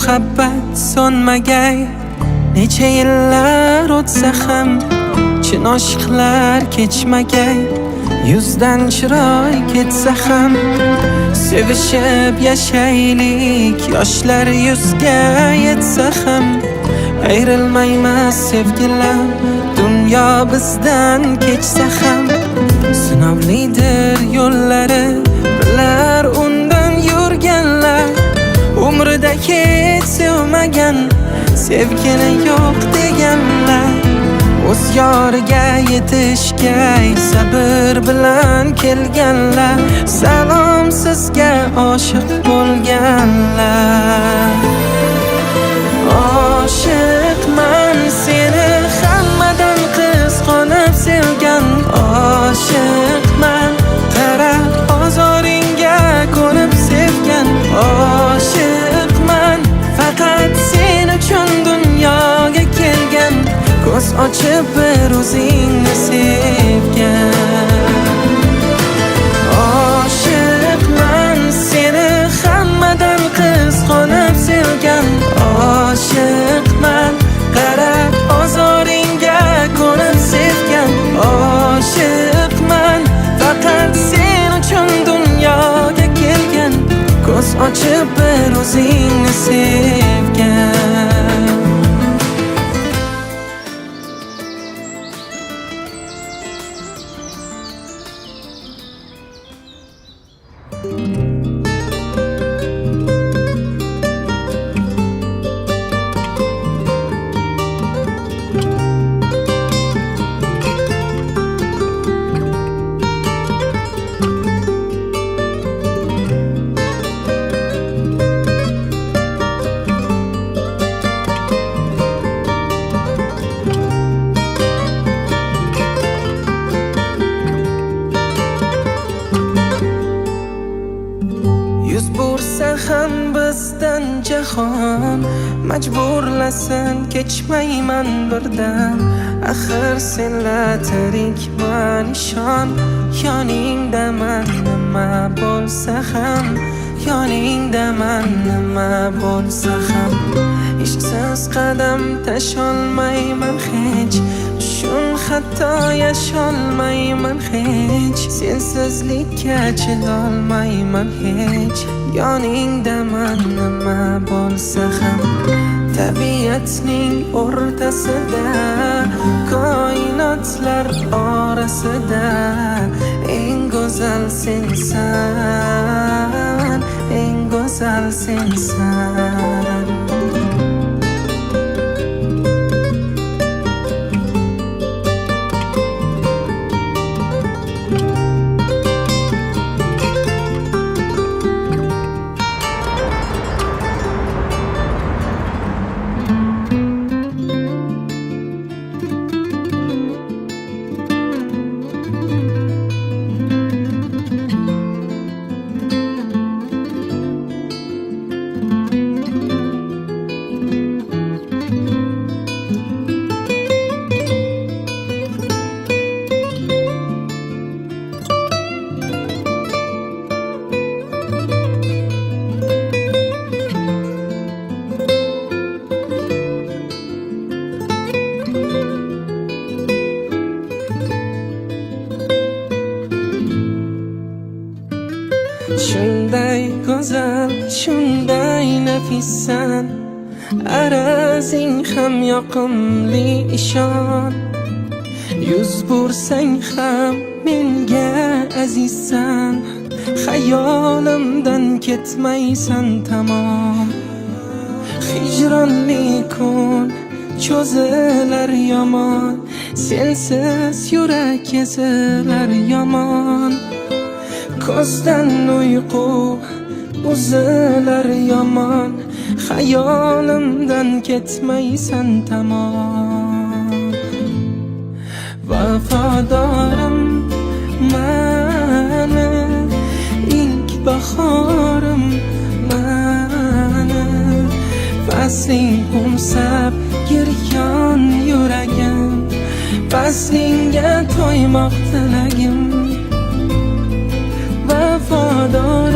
muhabbat so'nmagay, necha yillar o'tsa ham chin oshiqlar kechmagay, yuzdan chiroy ketsa ham sevishib yashaylik, yoshlar yuzga yetsa ham ayrilmaymiz sevgilar, dunyo bizdan kechsa ham. Sinovlidir yo'llari, bilar undan yurganlar, umrida hech sevmagan, sevgini yo'q deganlar. O'z yoriga yetishga sabr bilan kelganlar, salom sizga oshiq bo'lganlar. Oshiqman seni hammadan qizg'onib sevgan, oshiqman qara ozoringga ko'nib sevgan, oshiqman faqat sen uchun dunyoga kelgan, ko'z ochib bir o'zingni sevgan. Oshiqman seni hammadan qizg'onib sevgan, oshiqman qara ozoringga ko'nib sevgan, oshiqman faqat sen uchun dunyoga kelgan, ko'z ochib bir o'zingni sevgan. Ham bizdan jahon majburlasin, kechmayman birdan, axir senlar tirikman ishon, yoningdaman nima bo'lsa ham, yoningdaman nima bo'lsa ham. Ishqsiz qadam tasholmayman hech, shun hatto yasholmayman hech, sensizlikka chidolmayman hech, yoningdaman nima bo'lsa ham. Tabiatning o'rtasida, koinotlar orasida eng go'zal sensan, eng go'zal sensan. Shunday go'zal, shunday nafissan, arazing ham yoqimli ishon. Yuz bursang ham menga azizsan, xayolimdan ketmaysan tamom. Hijronli kun cho'zilar yomon, sensiz yurak ezilar yomon. Ko'zdan uyqu uzilar yomon, xayolimdan ketmaysan tamom. Vafodorim mani, ilk bahorim mani, fasling qo'msab giryon yuragim, faslingga to'ymoq tilagim. Vafodor